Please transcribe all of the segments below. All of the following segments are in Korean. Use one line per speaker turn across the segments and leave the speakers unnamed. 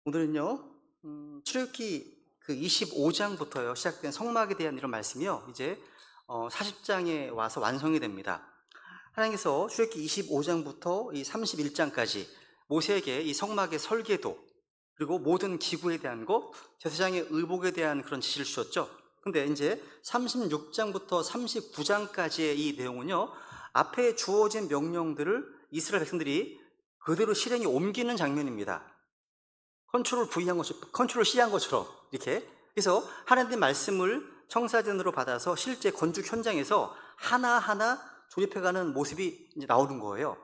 오늘은요, 출애굽기 그 25장부터요, 시작된 성막에 대한 이런 말씀이요, 이제 40장에 와서 완성이 됩니다. 하나님께서 출애굽기 25장부터 이 31장까지 모세에게 이 성막의 설계도, 그리고 모든 기구에 대한 것, 제사장의 의복에 대한 그런 지시를 주셨죠. 근데 이제 36장부터 39장까지의 이 내용은요, 앞에 주어진 명령들을 이스라엘 백성들이 그대로 실행에 옮기는 장면입니다. 컨트롤 V한 것처럼, 컨트롤 C 한 것처럼 이렇게. 그래서 하나님의 말씀을 청사진으로 받아서 실제 건축 현장에서 하나하나 조립해가는 모습이 이제 나오는 거예요.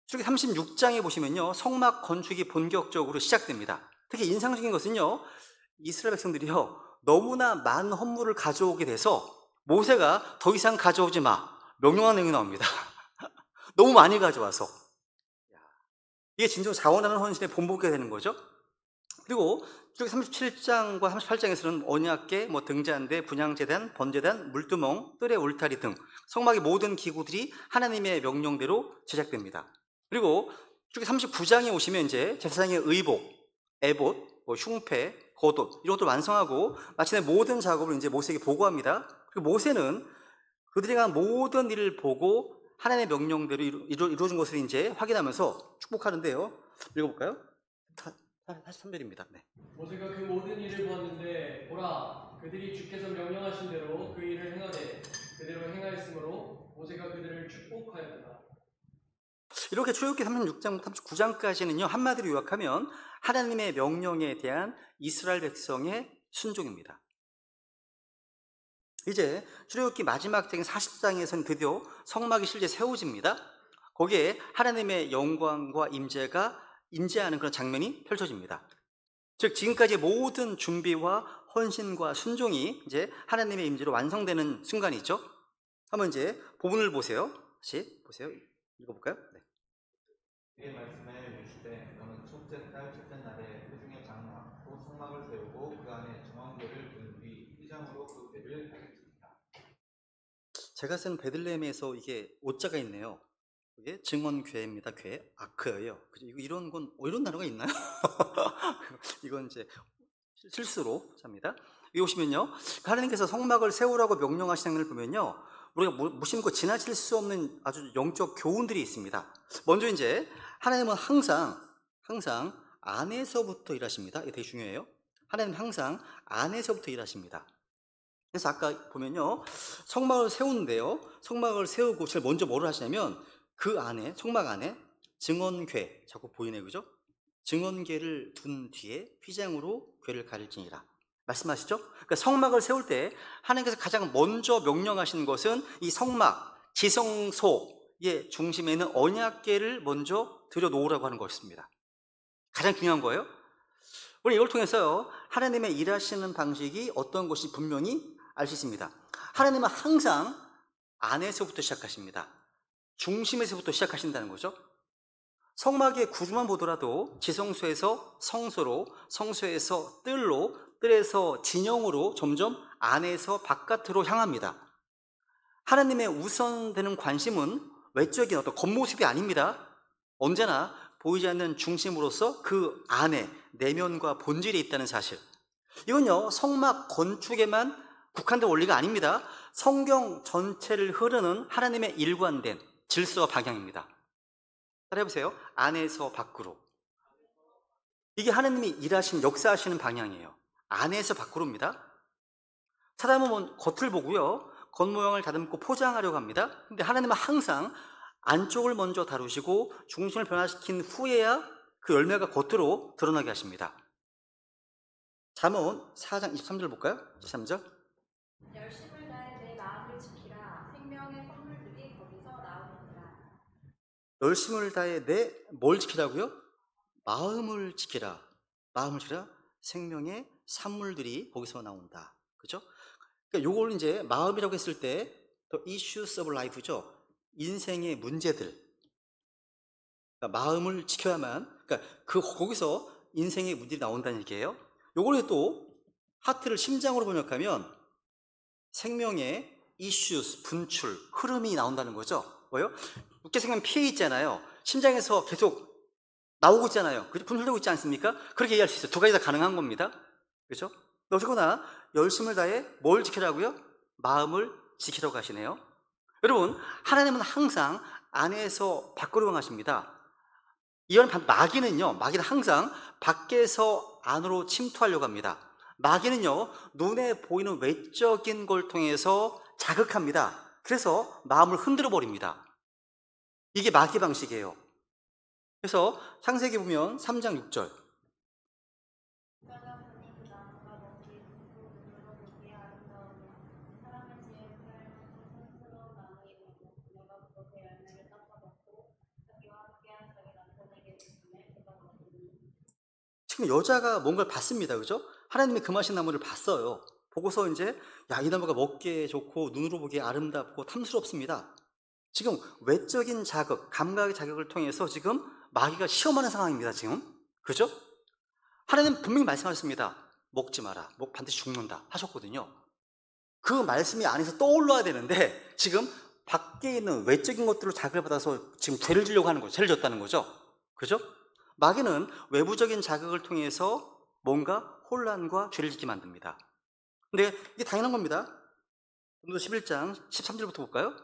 출애굽기 36장에 보시면요, 성막 건축이 본격적으로 시작됩니다. 특히 인상적인 것은요, 이스라엘 백성들이요, 너무나 많은 헌물을 가져오게 돼서 모세가 더 이상 가져오지 마, 명령하는 내용이 나옵니다. 너무 많이 가져와서. 이게 진정 자원하는 헌신의 본보기가 되는 거죠. 그리고 37장과 38장에서는 언약궤, 등잔대, 분향제단, 번제단, 물두멍, 뜰의 울타리 등 성막의 모든 기구들이 하나님의 명령대로 제작됩니다. 그리고 39장에 오시면 이제 제사장의 의복, 에봇, 흉패, 겉옷 이런 것들 완성하고 마침내 모든 작업을 이제 모세에게 보고합니다. 그리고 모세는 그들이 한 모든 일을 보고 하나님의 명령대로 이루어진 것을 이제 확인하면서 축복하는데요. 읽어볼까요? 43절입니다. 네.
모세가 그 모든 일을 보았는데 보라, 그들이 주께서 명령하신 대로 그 일을 행하되 그대로 행하였으므로 모세가 그들을 축복하였다.
이렇게 출애굽기 36장부터 39장까지는요, 한마디로 요약하면 하나님의 명령에 대한 이스라엘 백성의 순종입니다. 이제 출애굽기 마지막 장인 40장에서는 드디어 성막이 실제 세워집니다. 거기에 하나님의 영광과 임재가 임재하는 그런 장면이 펼쳐집니다. 즉 지금까지 모든 준비와 헌신과 순종이 이제 하나님의 임재로 완성되는 순간이죠. 한번 이제 본문을 보세요. 다시 보세요. 읽어볼까요? 네.
그의 말씀에 이르시되 너는 첫째 달 첫째 날에 회중의 장막 곧 성막을 세우고 그 안에 정황궤를 둔 뒤 휘장으로 그 궤를 가르치니라.
제가 쓴 베들레헴에서 이게 오자가 있네요. 이게 증언궤입니다. 궤 아크예요. 이런 건 이런 단어가 있나요? 이건 이제 실수로 잡니다. 여기 보시면요, 하나님께서 성막을 세우라고 명령하신 장면을 보면요, 우리가 무심코 지나칠 수 없는 아주 영적 교훈들이 있습니다. 먼저 이제 하나님은 항상 안에서부터 일하십니다. 이게 되게 중요해요. 하나님은 항상 안에서부터 일하십니다. 그래서 아까 보면요, 성막을 세우는데요, 성막을 세우고 제일 먼저 뭐를 하시냐면 그 안에, 성막 안에 증언궤, 자꾸 보이네, 그죠? 증언궤를 둔 뒤에 휘장으로 궤를 가릴지니라 말씀하시죠? 그러니까 성막을 세울 때 하나님께서 가장 먼저 명령하시는 것은 이 성막, 지성소의 중심에 있는 언약궤를 먼저 들여놓으라고 하는 것입니다. 가장 중요한 거예요. 우리 이걸 통해서요, 하나님의 일하시는 방식이 어떤 것이 분명히 알 수 있습니다. 하나님은 항상 안에서부터 시작하십니다. 중심에서부터 시작하신다는 거죠. 성막의 구조만 보더라도 지성소에서 성소로, 성소에서 뜰로, 뜰에서 진영으로 점점 안에서 바깥으로 향합니다. 하나님의 우선되는 관심은 외적인 어떤 겉모습이 아닙니다. 언제나 보이지 않는 중심으로서 그 안에 내면과 본질이 있다는 사실. 이건요, 성막 건축에만 국한된 원리가 아닙니다. 성경 전체를 흐르는 하나님의 일관된 질서와 방향입니다. 따라해보세요. 안에서 밖으로. 이게 하나님이 일하신, 역사하시는 방향이에요. 안에서 밖으로입니다. 사람은 겉을 보고요, 겉모양을 다듬고 포장하려고 합니다. 근데 하나님은 항상 안쪽을 먼저 다루시고 중심을 변화시킨 후에야 그 열매가 겉으로 드러나게 하십니다. 잠언 4장 23절 볼까요? 23절.
열심을 다해 내 마음을 지키라. 생명의 선물들이 거기서 나오느니라.
열심을 다해 내 뭘 지키라고요? 마음을 지키라. 마음을 지키라. 생명의 산물들이 거기서 나온다. 그죠? 그러니까 요걸 이제 마음이라고 했을 때 the issues of life죠. 인생의 문제들. 그러니까 마음을 지켜야만, 그러니까 거기서 인생의 문제들이 나온다는 얘기예요. 요걸 또 하트를 심장으로 번역하면 생명의 issues, 분출, 흐름이 나온다는 거죠. 뭐요? 육체 생명 피해 있잖아요. 심장에서 계속 나오고 있잖아요. 그죠? 분출되고 있지 않습니까? 그렇게 이해할 수 있어요. 두 가지 다 가능한 겁니다. 그죠? 어쨌거나 열심을 다해 뭘 지키라고요? 마음을 지키라고 하시네요. 여러분, 하나님은 항상 안에서 밖으로 향하십니다. 마귀는 항상 밖에서 안으로 침투하려고 합니다. 마귀는요, 눈에 보이는 외적인 걸 통해서 자극합니다. 그래서 마음을 흔들어 버립니다. 이게 마귀 방식이에요. 그래서 창세기 보면 3장 6절.
그러다 보니 그 나무가 먹기 좋고 눈으로 보기에 아름다우며 사람의 지혜를 살만큼 촌스러운 나무이므로 그녀가 그것의 열매를 따서 먹고 자기와 함께한 자기 남편에게 주심에 그가 먹으니.
지금 여자가 뭔가를 봤습니다. 그죠? 하나님이 금하신 나무를 봤어요. 보고서 이제, 야, 이 나무가 먹기에 좋고 눈으로 보기에 아름답고 탐스럽습니다. 지금 외적인 자극, 감각의 자극을 통해서 지금 마귀가 시험하는 상황입니다. 지금. 그죠? 하나님 분명히 말씀하셨습니다. 먹지 마라. 반드시 죽는다 하셨거든요. 그 말씀이 안에서 떠올라야 되는데 지금 밖에 있는 외적인 것들로 자극을 받아서 지금 죄를 지려고 하는 거죠. 죄를 졌다는 거죠. 그죠? 마귀는 외부적인 자극을 통해서 뭔가 혼란과 죄를 짓게 만듭니다. 근데 이게 당연한 겁니다. 오늘 11장 13절부터 볼까요?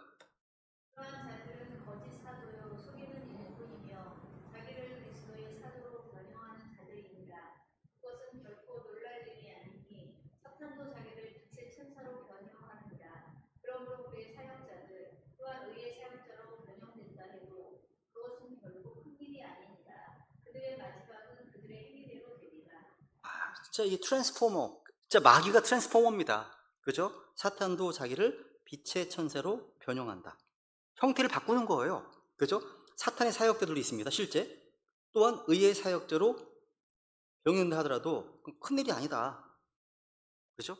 그러한 자들은 거짓 사도요 속이는 일꾼이며 자기를 그리스도의 사도로 변형하는 자들이니라. 그것은 결코 놀랄 일이 아니니 사탄도 자기를 빛의 천사로 변형하느니라. 그러므로 그의 사역자들 또한 의의 사역자로 변형된다 해도 그것은 결코 큰 일이 아니니라. 그들의 마지막은 그들의 행위대로 되리라.
진짜 이게 트랜스포머, 진짜 마귀가 트랜스포머입니다. 그죠? 사탄도 자기를 빛의 천사로 변형한다. 형태를 바꾸는 거예요. 그죠? 사탄의 사역자들도 있습니다. 실제. 또한 의의 사역자로 변형된다 하더라도 큰일이 아니다. 그죠?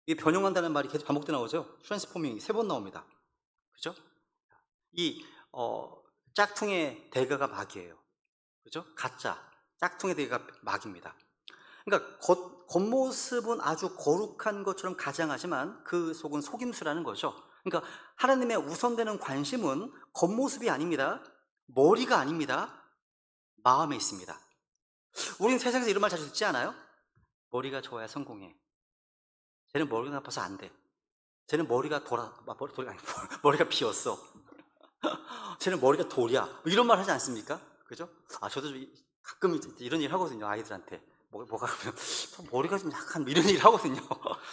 이 변형한다는 말이 계속 반복돼 나오죠. 트랜스포밍이 3번 나옵니다. 그죠? 이 짝퉁의 대가가 마귀예요. 그죠? 가짜 짝퉁의 대가가 마귀입니다. 그러니까 겉모습은 아주 거룩한 것처럼 가장하지만 그 속은 속임수라는 거죠. 그러니까 하나님의 우선되는 관심은 겉모습이 아닙니다. 머리가 아닙니다. 마음에 있습니다. 우리는 세상에서 이런 말 자주 듣지 않아요? 머리가 좋아야 성공해. 쟤는 머리가 나빠서 안 돼. 쟤는 머리가 머리가 비었어. 쟤는 머리가 돌이야. 이런 말 하지 않습니까? 그죠? 저도 가끔 이런 일 하거든요. 아이들한테. 뭐가 하면 머리가 좀 약한 이런 일 하거든요.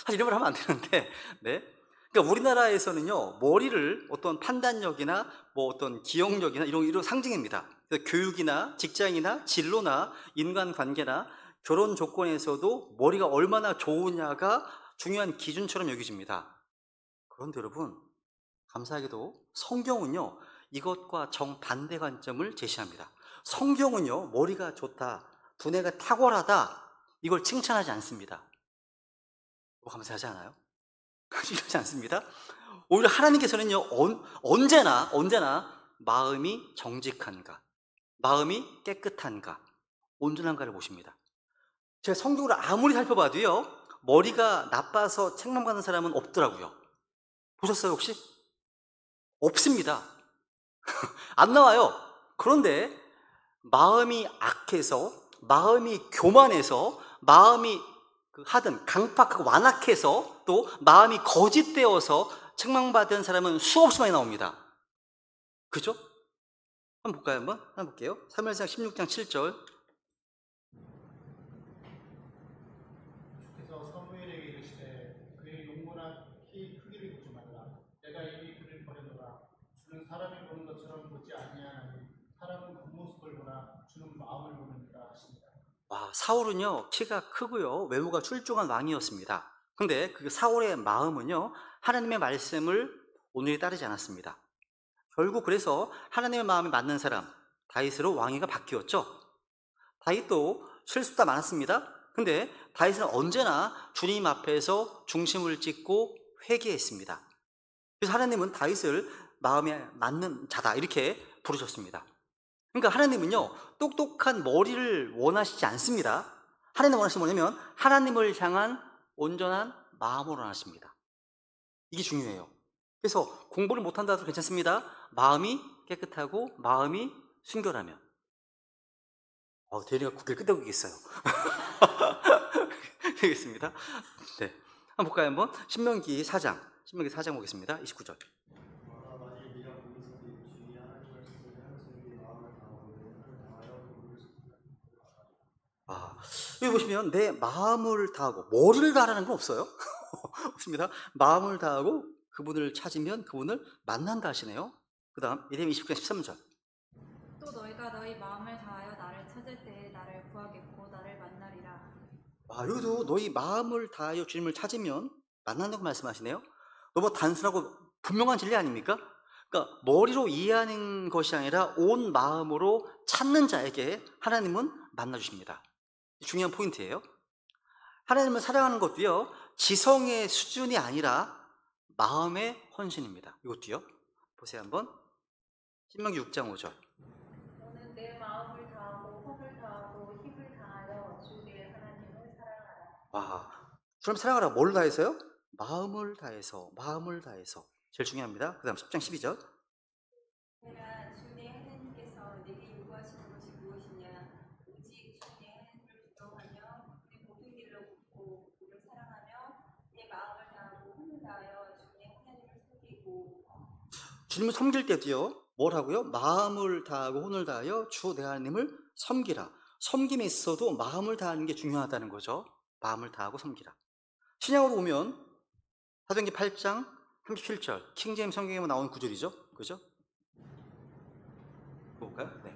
사실 이런 말 하면 안 되는데, 네. 그러니까 우리나라에서는요, 머리를 어떤 판단력이나 어떤 기억력이나 이런 상징입니다. 그래서 교육이나 직장이나 진로나 인간관계나 결혼 조건에서도 머리가 얼마나 좋으냐가 중요한 기준처럼 여겨집니다. 그런데 여러분, 감사하게도 성경은요, 이것과 정반대 관점을 제시합니다. 성경은요, 머리가 좋다, 두뇌가 탁월하다, 이걸 칭찬하지 않습니다. 감사하지 않아요? 이러지 않습니다. 오히려 하나님께서는요, 언제나 마음이 정직한가, 마음이 깨끗한가, 온전한가를 보십니다. 제가 성경을 아무리 살펴봐도요, 머리가 나빠서 책망받는 사람은 없더라고요. 보셨어요, 혹시? 없습니다. 안 나와요. 그런데 마음이 악해서, 마음이 교만해서, 마음이 하든 강팍하고 완악해서, 또 마음이 거짓되어서 책망받은 사람은 수없이 많이 나옵니다. 그죠? 한번 볼까요? 한번 볼게요. 사무엘상 16장 7절.
주께서 사무엘에게 이르시되 그의 용모나 키 크기를 보지 말라. 내가 이미 그를 버렸노라. 주는 사람이 보는 것처럼 보지 아니하나니 사람은 겉모습을 보나 주는 마음을 보느니라 하십니다.
사울은요, 키가 크고요, 외모가 출중한 왕이었습니다. 근데 그 사울의 마음은요, 하나님의 말씀을 온전히 따르지 않았습니다. 결국 그래서 하나님의 마음에 맞는 사람, 다윗으로 왕위가 바뀌었죠. 다윗도 실수가 많았습니다. 근데 다윗은 언제나 주님 앞에서 중심을 찍고 회개했습니다. 그래서 하나님은 다윗을 마음에 맞는 자다 이렇게 부르셨습니다. 그러니까 하나님은요, 똑똑한 머리를 원하시지 않습니다. 하나님 원하시는 뭐냐면 하나님을 향한 온전한 마음을 원하십니다. 이게 중요해요. 그래서 공부를 못한다 해도 괜찮습니다. 마음이 깨끗하고 마음이 순결하면. 대리가 고개를 끄덕이고 있어요. 되겠습니다. 네. 한번 볼까요, 한번? 신명기 4장 보겠습니다. 29절. 여기 보시면 내 마음을 다하고, 머리를 다하라는 건 없어요. 없습니다. 마음을 다하고 그분을 찾으면 그분을 만난다 하시네요. 그 다음 예레미야 29장 13절.
또 너희가 너희 마음을 다하여 나를 찾을 때에 나를 구하겠고 나를 만나리라.
여기도 너희 마음을 다하여 주님을 찾으면 만난다고 말씀하시네요. 너무 단순하고 분명한 진리 아닙니까? 그러니까 머리로 이해하는 것이 아니라 온 마음으로 찾는 자에게 하나님은 만나주십니다. 중요한 포인트예요. 하나님을 사랑하는 것도요, 지성의 수준이 아니라 마음의 헌신입니다. 이것도요. 보세요 한번. 신명기 6장 5절.
너는 내 마음을 다하고 혼을 다하고 힘을 다하여 주의 하나님을 사랑하라.
주님 사랑하라. 뭘 다해서요? 마음을 다해서. 제일 중요합니다. 그 다음 10장 12절.
내가 주의 하나님께서 내게 요구하시는 것이 무엇이냐? 오직 주의 하나님을 두려워하며 그의 모든 길로 굽고 그를 사랑하며 내 마음을 다하고 혼을 다하여 주의 하나님을 섬기고.
주님을 섬길 때도요, 뭘 하고요? 마음을 다하고 혼을 다하여 주 내 하나님을 섬기라. 섬김에 있어도 마음을 다하는 게 중요하다는 거죠. 마음을 다하고 섬기라. 신약으로 보면 사도행전 8장 37절, 킹제임스 성경에 나오는 구절이죠. 그죠? 볼까요? 네.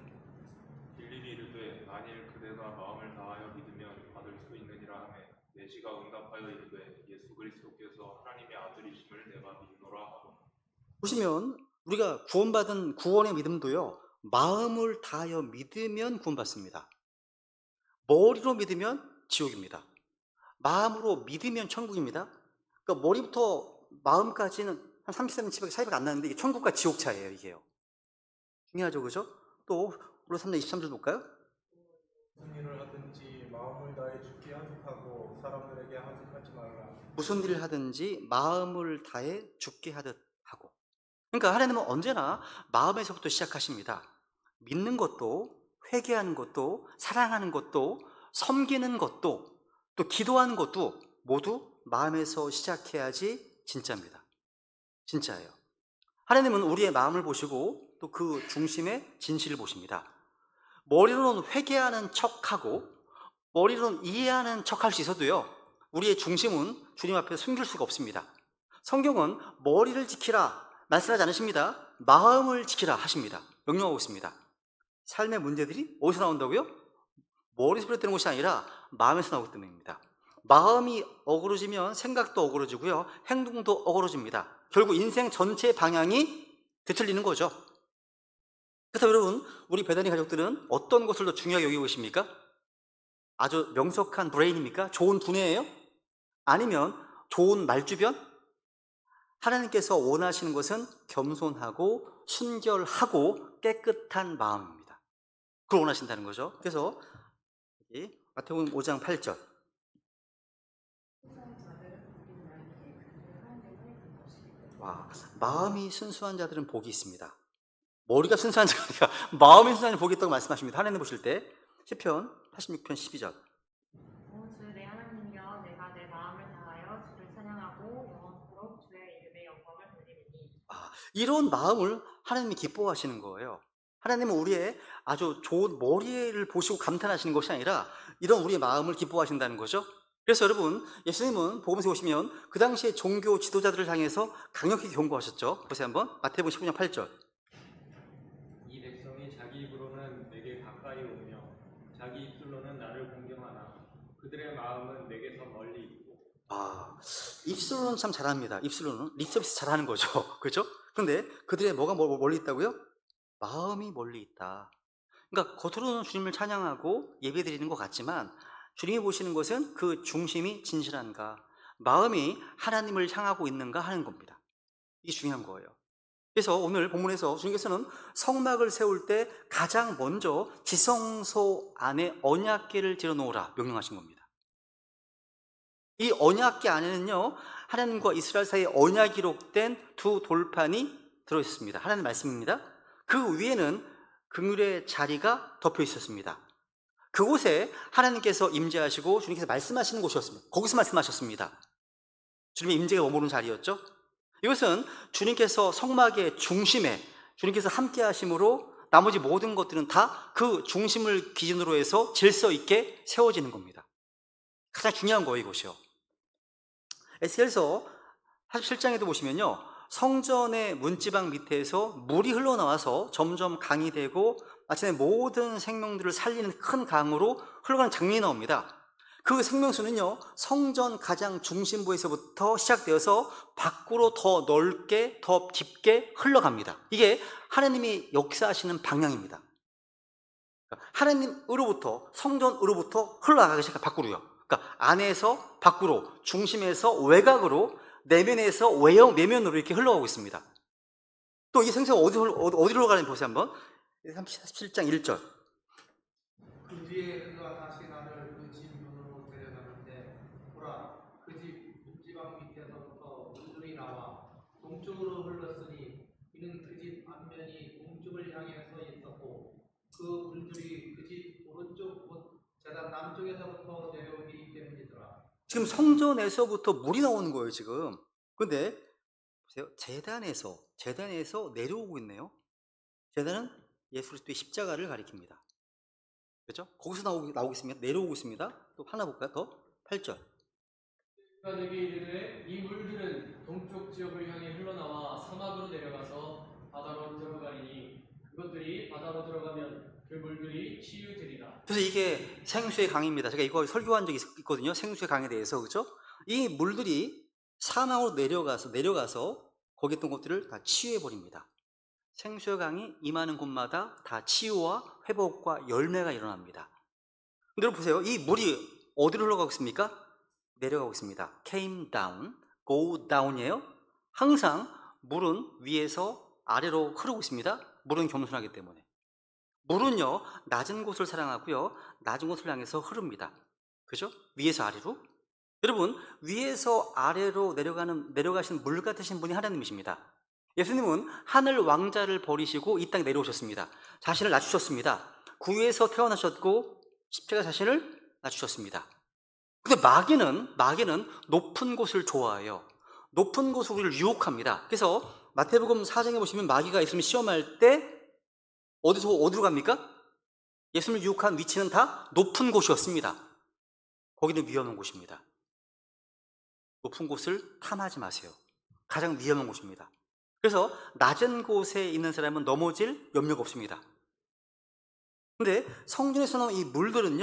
빌립이 이르되 만일 그대가 마음을 다하여 믿으면 받을 수 있느니라 하매 내시가 응답하여 이르되 예수 그리스도께서 하나님의 아들이심을 내가 믿노라 하고.
보시면 우리가 구원받은 구원의 믿음도요, 마음을 다하여 믿으면 구원받습니다. 머리로 믿으면 지옥입니다. 마음으로 믿으면 천국입니다. 그러니까 머리부터 마음까지는 한 30cm 차이가 안 나는데 이게 천국과 지옥 차이예요, 이게요. 중요하죠, 그죠? 또 우리 3장 23절 볼까요?
무슨 일을 하든지 마음을 다해 주께 하듯하고 사람들에게 하듯하지 말라.
무슨 일을 하든지 마음을 다해 죽게 하듯 하고. 그러니까 하나님은 언제나 마음에서부터 시작하십니다. 믿는 것도, 회개하는 것도, 사랑하는 것도, 섬기는 것도, 또 기도하는 것도 모두 마음에서 시작해야지 진짜입니다. 진짜예요. 하나님은 우리의 마음을 보시고 또 그 중심의 진실을 보십니다. 머리로는 회개하는 척하고 머리로는 이해하는 척할 수 있어도요, 우리의 중심은 주님 앞에 숨길 수가 없습니다. 성경은 머리를 지키라 말씀하지 않으십니다. 마음을 지키라 하십니다. 명령하고 있습니다. 삶의 문제들이 어디서 나온다고요? 머리에서 비롯되는 것이 아니라 마음에서 나오기 때문입니다. 마음이 어그러지면 생각도 어그러지고요, 행동도 어그러집니다. 결국 인생 전체 방향이 뒤틀리는 거죠. 그래서 여러분, 우리 배단위 가족들은 어떤 것을 더 중요하게 여기고 계십니까? 아주 명석한 브레인입니까? 좋은 두뇌예요? 아니면 좋은 말주변? 하나님께서 원하시는 것은 겸손하고 순결하고 깨끗한 마음입니다. 그걸 원하신다는 거죠. 그래서 마태복음 5장 8절. 마음이 순수한 자들은 복이 있습니다. 머리가 순수한 자가 아니라 마음이 순수한 자는 복이 있다고 말씀하십니다. 하나님 보실 때 시편 86편 12절.
주 내 하나님이여 내가 내 마음을 다하여 주를 찬양하고 영원토록 주의 이름의 영광을 돌리리니.
이런 마음을 하나님이 기뻐하시는 거예요. 하나님은 우리의 아주 좋은 머리를 보시고 감탄하시는 것이 아니라 이런 우리의 마음을 기뻐하신다는 거죠. 그래서 여러분, 예수님은 복음서에 보시면 그 당시에 종교 지도자들을 향해서 강력히 경고하셨죠. 보세요 한번. 마태복음 15장 8절.
이 백성이 자기 입으로는 내게 가까이 오며 자기 입술로는 나를 공경하나 그들의 마음은 내게서 멀리 있고.
입술로는 참 잘합니다. 입술로는 립서비스 잘하는 거죠. 그렇죠? 그런데 그들의 뭐가 멀리 있다고요? 마음이 멀리 있다. 그러니까 겉으로는 주님을 찬양하고 예배드리는 것 같지만 주님이 보시는 것은 그 중심이 진실한가, 마음이 하나님을 향하고 있는가 하는 겁니다. 이게 중요한 거예요. 그래서 오늘 본문에서 주님께서는 성막을 세울 때 가장 먼저 지성소 안에 언약궤를 들여놓으라 명령하신 겁니다. 이 언약궤 안에는요, 하나님과 이스라엘 사이에 언약이 기록된 두 돌판이 들어있었습니다. 하나님 말씀입니다. 그 위에는 긍휼의 자리가 덮여 있었습니다. 그곳에 하나님께서 임재하시고 주님께서 말씀하시는 곳이었습니다. 거기서 말씀하셨습니다. 주님의 임재가 머무르는 자리였죠. 이것은 주님께서 성막의 중심에 주님께서 함께 하심으로 나머지 모든 것들은 다 그 중심을 기준으로 해서 질서 있게 세워지는 겁니다. 가장 중요한 거예요, 이것이요. 에스겔서 47장에도 보시면요, 성전의 문지방 밑에서 물이 흘러나와서 점점 강이 되고 마침내 모든 생명들을 살리는 큰 강으로 흘러가는 장면이 나옵니다. 그 생명수는요, 성전 가장 중심부에서부터 시작되어서 밖으로 더 넓게, 더 깊게 흘러갑니다. 이게 하나님이 역사하시는 방향입니다. 하나님으로부터, 성전으로부터 흘러나가기 시작한 밖으로요. 그러니까 안에서 밖으로, 중심에서 외곽으로, 내면에서 외면으로 이렇게 흘러가고 있습니다. 또 이 생수가 어디로 흘러가는지 보세요, 한번. 37장 1절.
그 뒤에 그가 다시 나를 그 집 문으로 데려가는데 보라 그 집 문지방 밑에서부터 물들이 나와 동쪽으로 흘렀으니 이는 그 집 앞면이 동쪽을 향해 서 있었고 그 물들이 그 집 오른쪽 곧 제단 남쪽에서부터 내려오기 때문이더라.
지금 성전에서부터 물이 나오는 거예요, 지금. 근데 보세요. 재단에서 내려오고 있네요. 재단은 예수 그리스도의 십자가를 가리킵니다. 그렇죠? 거기서 나오고 있습니다. 내려오고 있습니다. 또 하나 볼까요? 더 8절.
그가 내게 이르되 이 물들은 동쪽 지역을 향해 흘러나와 사막으로 내려가서 바다로 들어가리니 그것들이 바다로 들어가면 그 물들이 치유되리라.
그래서 이게 생수의 강입니다. 제가 이거 설교한 적이 있거든요. 생수의 강에 대해서. 그렇죠? 이 물들이 사막으로 내려가서 거기 있던 것들을 다 치유해 버립니다. 생수의 강이 임하는 곳마다 다 치유와 회복과 열매가 일어납니다. 근데 여러분 보세요. 이 물이 어디로 흘러가고 있습니까? 내려가고 있습니다. came down, go down이에요. 항상 물은 위에서 아래로 흐르고 있습니다. 물은 겸손하기 때문에. 물은요, 낮은 곳을 사랑하고요, 낮은 곳을 향해서 흐릅니다. 그죠? 위에서 아래로. 여러분, 위에서 아래로 내려가신 물 같으신 분이 하나님이십니다. 예수님은 하늘 왕자를 버리시고 이 땅에 내려오셨습니다. 자신을 낮추셨습니다. 구유에서 태어나셨고 십자가 자신을 낮추셨습니다. 근데 마귀는 높은 곳을 좋아해요. 높은 곳으로 우리를 유혹합니다. 그래서 마태복음 4장에 보시면 마귀가 예수님을 시험할 때 어디로 갑니까? 예수님을 유혹한 위치는 다 높은 곳이었습니다. 거기는 위험한 곳입니다. 높은 곳을 탐하지 마세요. 가장 위험한 곳입니다. 그래서 낮은 곳에 있는 사람은 넘어질 염려가 없습니다. 근데 성전에서 나온 이 물들은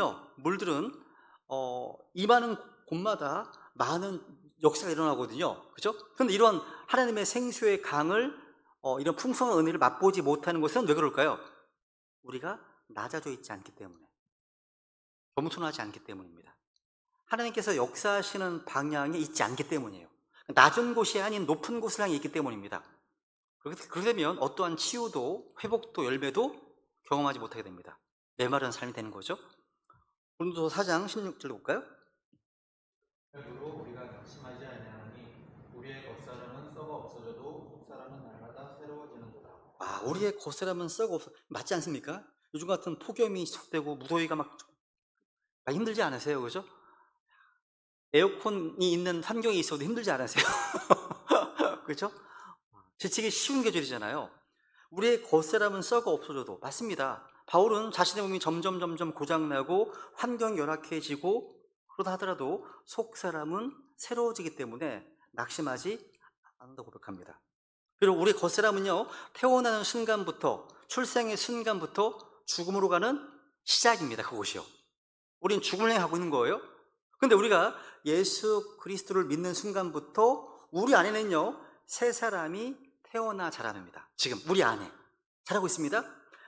임하는 곳마다 많은 역사가 일어나거든요. 그죠? 그런데 이런 하나님의 생수의 강을 이런 풍성한 은혜를 맛보지 못하는 것은 왜 그럴까요? 우리가 낮아져 있지 않기 때문에, 겸손하지 않기 때문입니다. 하나님께서 역사하시는 방향에 있지 않기 때문이에요. 낮은 곳이 아닌 높은 곳을 향해 있기 때문입니다. 그렇게 되면 어떠한 치유도 회복도 열매도 경험하지 못하게 됩니다. 메마른 삶이 되는 거죠. 고린도서 4장 16절 볼까요?
그러므로 우리가 낙심하지 아니하니 우리의 겉사람은 썩어 없어져도 속사람은 날마다 새로워지는도다.
우리의 겉사람은 썩어 없어 맞지 않습니까? 요즘 같은 폭염이 시작되고 무더위가 막 힘들지 않으세요? 그죠? 에어컨이 있는 환경에 있어도 힘들지 않으세요? 그렇죠? 지치기 쉬운 계절이잖아요. 우리의 겉사람은 썩어 없어져도 맞습니다. 바울은 자신의 몸이 점점 고장나고 환경이 열악해지고 그러다 하더라도 속사람은 새로워지기 때문에 낙심하지 않는다고 고백합니다. 그리고 우리 겉사람은요, 태어나는 순간부터, 출생의 순간부터 죽음으로 가는 시작입니다. 그것이요. 우린 죽음을 향해 가고 있는 거예요. 근데 우리가 예수 그리스도를 믿는 순간부터 우리 안에는요, 새 사람이 태어나 자랍니다. 지금 우리 안에 자라고 있습니다.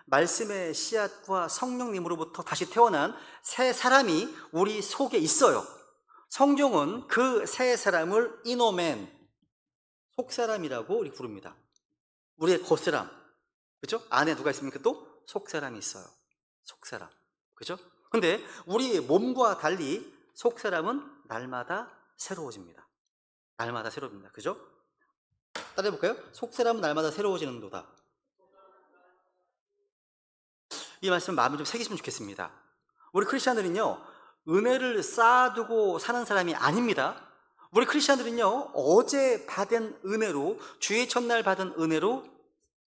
말씀의 씨앗과 성령님으로부터 다시 태어난 새 사람이 우리 속에 있어요. 성경은 그 새 사람을 이노맨, 속사람이라고 우리 부릅니다. 우리의 겉사람, 그죠? 안에 누가 있습니까? 또 속사람이 있어요. 속사람, 그죠? 근데 우리 몸과 달리 속사람은 날마다 새로워집니다. 날마다 새로워집니다. 그죠? 따라해볼까요? 속사람은 날마다 새로워지는도다. 이 말씀 마음에 좀 새기시면 좋겠습니다. 우리 크리스천들은요, 은혜를 쌓아두고 사는 사람이 아닙니다. 우리 크리스천들은요, 어제 받은 은혜로, 주의 첫날 받은 은혜로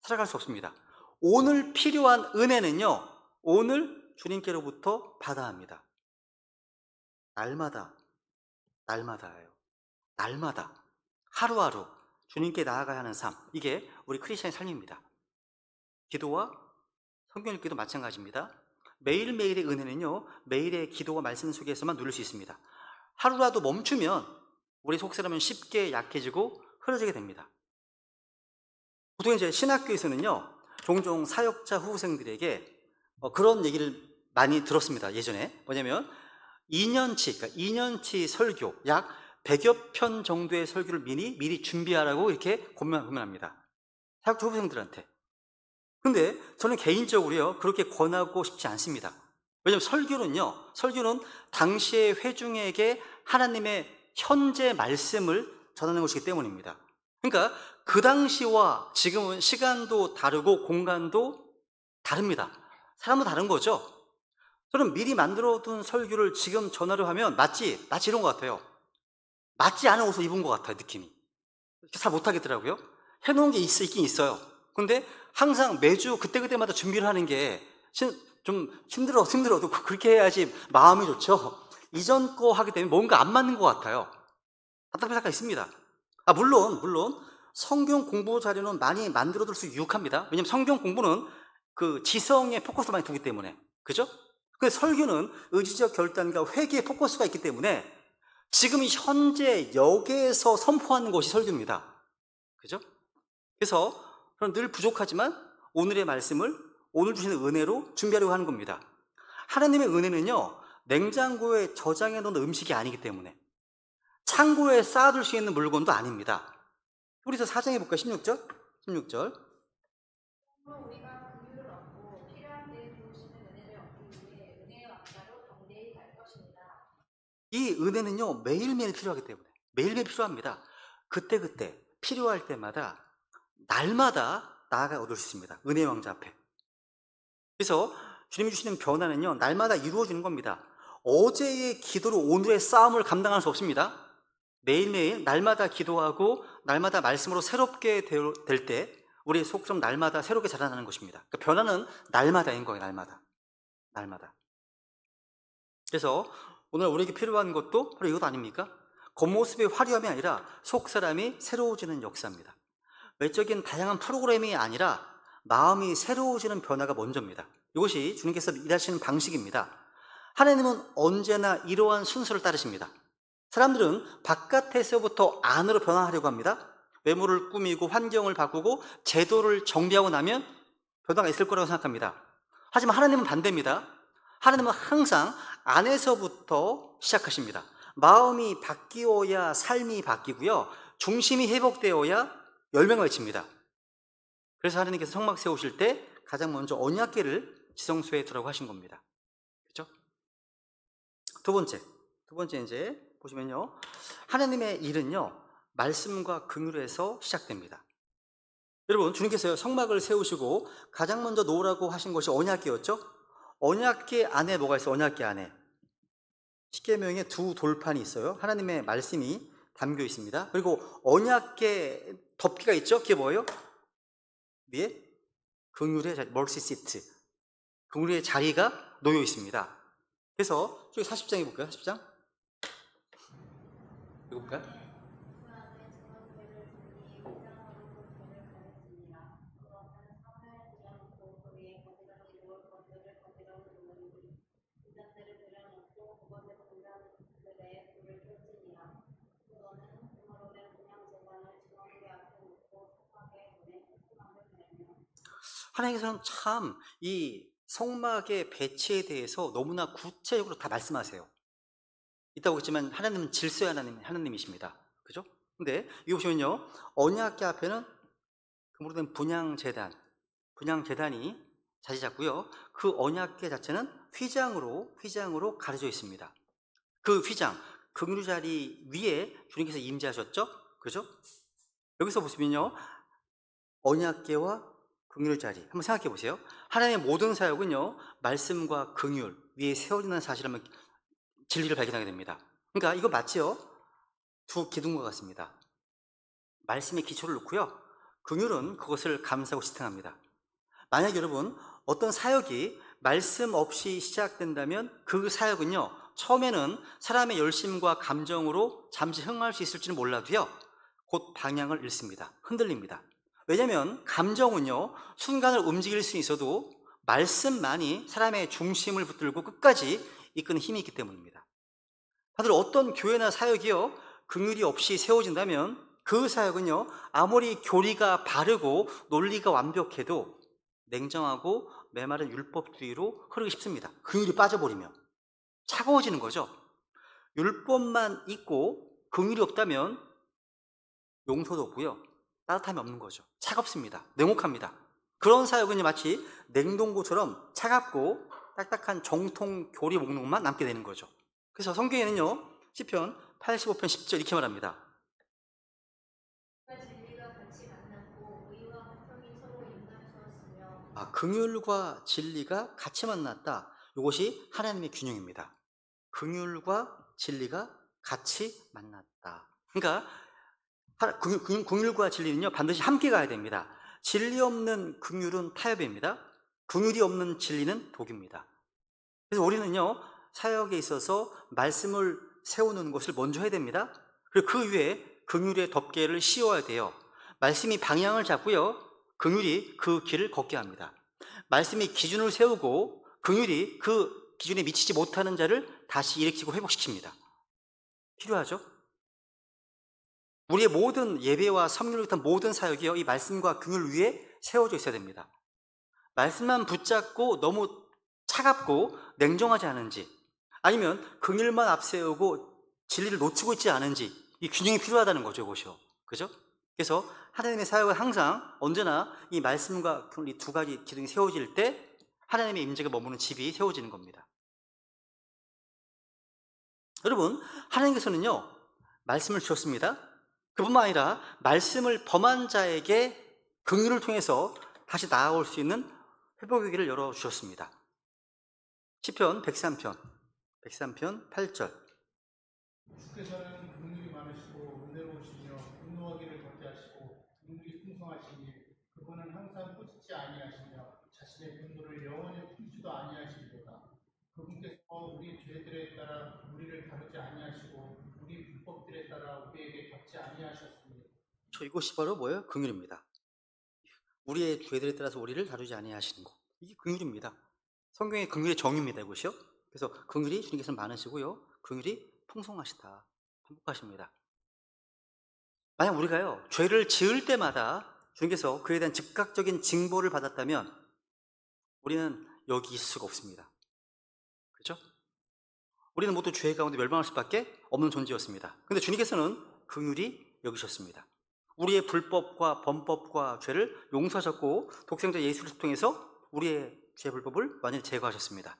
살아갈 수 없습니다. 오늘 필요한 은혜는요, 오늘 주님께로부터 받아야 합니다. 날마다예요. 날마다, 하루하루 주님께 나아가야 하는 삶, 이게 우리 크리스천의 삶입니다. 기도와 성경 읽기도 마찬가지입니다. 매일매일의 은혜는요, 매일의 기도와 말씀 속에서만 누릴 수 있습니다. 하루라도 멈추면 우리 속사람은 쉽게 약해지고 흐려지게 됩니다. 보통 이제 신학교에서는요, 종종 사역자 후생들에게 그런 얘기를 많이 들었습니다. 예전에 뭐냐면 2년치 설교, 약 100여 편 정도의 설교를 미리 준비하라고 이렇게 권면합니다. 사역자 후생들한테. 근데 저는 개인적으로요, 그렇게 권하고 싶지 않습니다. 왜냐하면 설교는 당시의 회중에게 하나님의 현재 말씀을 전하는 것이기 때문입니다. 그러니까 그 당시와 지금은 시간도 다르고 공간도 다릅니다. 사람도 다른 거죠. 저는 미리 만들어둔 설교를 지금 전하려 하면 마치 이런 것 같아요. 맞지 않은 옷을 입은 것 같아요, 느낌이. 잘 못하겠더라고요. 해놓은 게 있긴 있어요. 근데 항상 매주 그때마다 준비를 하는 게 좀 힘들어도 그렇게 해야지 마음이 좋죠. 이전 거 하기 때문에 뭔가 안 맞는 것 같아요. 답답한 생각이 있습니다. 물론 성경 공부 자료는 많이 만들어둘 수 유익합니다. 왜냐하면 성경 공부는 그 지성에 포커스를 많이 두기 때문에, 그죠? 근데 설교는 의지적 결단과 회개에 포커스가 있기 때문에 지금 이 현재 여기에서 선포하는 것이 설교입니다. 그죠? 그래서 저는 늘 부족하지만 오늘의 말씀을 오늘 주시는 은혜로 준비하려고 하는 겁니다. 하나님의 은혜는요, 냉장고에 저장해 놓은 음식이 아니기 때문에, 창고에 쌓아둘 수 있는 물건도 아닙니다. 우리서 4장 해볼까요? 16절.
우리가 긍휼을 얻고 필요한 때에 부으시는 은혜를 얻기 위해 은혜의 왕자로 담대히 갈 것입니다.
이 은혜는요, 매일매일 필요하기 때문에, 매일매일 필요합니다. 그때 필요할 때마다 날마다 나아가 얻을 수 있습니다. 은혜의 왕자 앞에. 그래서 주님이 주시는 변화는요, 날마다 이루어지는 겁니다. 어제의 기도로 오늘의 싸움을 감당할 수 없습니다. 매일매일 날마다 기도하고 날마다 말씀으로 새롭게 될 때 우리의 속성 날마다 새롭게 자라나는 것입니다. 그러니까 변화는 날마다인 거예요. 날마다. 그래서 오늘 우리에게 필요한 것도 바로 이것 아닙니까? 겉모습의 화려함이 아니라 속사람이 새로워지는 역사입니다. 외적인 다양한 프로그램이 아니라 마음이 새로워지는 변화가 먼저입니다. 이것이 주님께서 일하시는 방식입니다. 하나님은 언제나 이러한 순서를 따르십니다. 사람들은 바깥에서부터 안으로 변화하려고 합니다. 외모를 꾸미고 환경을 바꾸고 제도를 정비하고 나면 변화가 있을 거라고 생각합니다. 하지만 하나님은 반대입니다. 하나님은 항상 안에서부터 시작하십니다. 마음이 바뀌어야 삶이 바뀌고요, 중심이 회복되어야 열매가 맺힙니다. 그래서 하나님께서 성막 세우실 때 가장 먼저 언약궤를 지성소에 두라고 하신 겁니다. 그렇죠? 두 번째 이제 보시면요, 하나님의 일은요, 말씀과 긍휼에서 시작됩니다. 여러분, 주님께서 성막을 세우시고 가장 먼저 놓으라고 하신 것이 언약궤였죠? 언약궤 안에 뭐가 있어요? 언약궤 안에 십계명의 두 돌판이 있어요. 하나님의 말씀이 담겨 있습니다. 그리고 언약궤 덮개가 있죠? 그게 뭐예요? 위에 긍휼의 자리, 멀시 시트, 긍휼의 자리가 놓여 있습니다. 그래서 저기 40장에 볼까요? 40장 읽어볼까요?
그 안에 증언궤를 두니 회장으로 궤를 가르치니라. 그것은 성을 들여놓고 그 위에 가지런히 놓을 것들을 가지런히 놓으니 분잔대를 들여놓고 그것에 분잔들에 불을 펼치니라. 그거는 그물에 그냥 제단을 증언궤 앞에 놓고 성막의 문에 휘장을 내며.
하나님께서는 참 이 성막의 배치에 대해서 너무나 구체적으로 다 말씀하세요. 있다고 했지만 하나님은 질서의 하나님이십니다. 그죠? 근데 이거 보시면요, 언약궤 앞에는 금으로 된 분향재단이 자리 잡고요, 그 언약궤 자체는 휘장으로 가려져 있습니다. 그 휘장, 긍휼 자리 위에 주님께서 임재하셨죠? 그죠? 여기서 보시면요, 언약궤와 긍휼 자리 한번 생각해 보세요. 하나님의 모든 사역은요, 말씀과 긍휼, 위에 세워진다는 사실을 한번 진리를 발견하게 됩니다. 그러니까 이거 맞지요? 두 기둥과 같습니다. 말씀의 기초를 놓고요. 긍휼은 그것을 감싸고 지탱합니다. 만약 여러분 어떤 사역이 말씀 없이 시작된다면 그 사역은요, 처음에는 사람의 열심과 감정으로 잠시 흥할 수 있을지는 몰라도요, 곧 방향을 잃습니다. 흔들립니다. 왜냐하면 감정은요, 순간을 움직일 수 있어도 말씀만이 사람의 중심을 붙들고 끝까지 이끄는 힘이 있기 때문입니다. 다들 어떤 교회나 사역이요, 긍휼이 없이 세워진다면 그 사역은요, 아무리 교리가 바르고 논리가 완벽해도 냉정하고 메마른 율법주의로 흐르기 쉽습니다. 긍휼이 빠져버리면 차가워지는 거죠. 율법만 있고 긍휼이 없다면 용서도 없고요, 따뜻함이 없는 거죠. 차갑습니다. 냉혹합니다. 그런 사역은 마치 냉동고처럼 차갑고 딱딱한 정통 교리 목록만 남게 되는 거죠. 그래서 성경에는요, 시편 85편 10절 이렇게 말합니다.
진리가 같이 만났고 의와 화평이 서로 임하였으며
긍휼과 진리가 같이 만났다. 이것이 하나님의 균형입니다. 긍휼과 진리가 같이 만났다. 그러니까 긍휼과 진리는요, 반드시 함께 가야 됩니다. 진리 없는 긍휼은 타협입니다. 긍휼이 없는 진리는 독입니다. 그래서 우리는요, 사역에 있어서 말씀을 세우는 것을 먼저 해야 됩니다. 그리고 그 위에 긍휼의 덮개를 씌워야 돼요. 말씀이 방향을 잡고요, 긍휼이 그 길을 걷게 합니다. 말씀이 기준을 세우고 긍휼이 그 기준에 미치지 못하는 자를 다시 일으키고 회복시킵니다. 필요하죠? 우리의 모든 예배와 섬김을 비롯한 모든 사역이요, 이 말씀과 긍휼 위에 세워져 있어야 됩니다. 말씀만 붙잡고 너무 차갑고 냉정하지 않은지, 아니면 긍휼만 앞세우고 진리를 놓치고 있지 않은지, 이 균형이 필요하다는 거죠, 이것이요. 그죠? 그래서 하나님의 사역은 항상 언제나 이 말씀과 이 두 가지 기둥이 세워질 때 하나님의 임재가 머무는 집이 세워지는 겁니다. 여러분, 하나님께서는요, 말씀을 주셨습니다. 그뿐만 아니라 말씀을 범한 자에게 긍휼을 통해서 다시 나아올 수 있는 회복의 길을 열어주셨습니다. 시편 103편 8절.
주께서는 긍휼이 많으시고 은혜로우시며 분노하기를 거부하시고 긍휼이 풍성하시니 그분은 항상 꾸짖지 아니하시며 자신의 분노를 영원히 품지도 아니하시리로다. 그분께서 우리 죄들에 따라 우리를 다루지 아니하시고 우리 불법들에 따라 우리에게 갚지 아니하셨으니.
이것이 바로 뭐예요? 긍휼입니다. 우리의 죄들에 따라서 우리를 다루지 아니하시는 것, 이게 긍휼입니다. 성경의 긍휼의 정의입니다, 이것이요. 그래서 긍휼이 주님께서는 많으시고요, 긍휼이 풍성하시다, 행복하십니다. 만약 우리가요, 죄를 지을 때마다 주님께서 그에 대한 즉각적인 징벌을 받았다면 우리는 여기 있을 수가 없습니다. 그렇죠? 우리는 모두 죄 가운데 멸망할 수밖에 없는 존재였습니다. 그런데 주님께서는 긍휼히 여기셨습니다. 우리의 불법과 범법과 죄를 용서하셨고 독생자 예수를 통해서 우리의 죄 불법을 완전히 제거하셨습니다.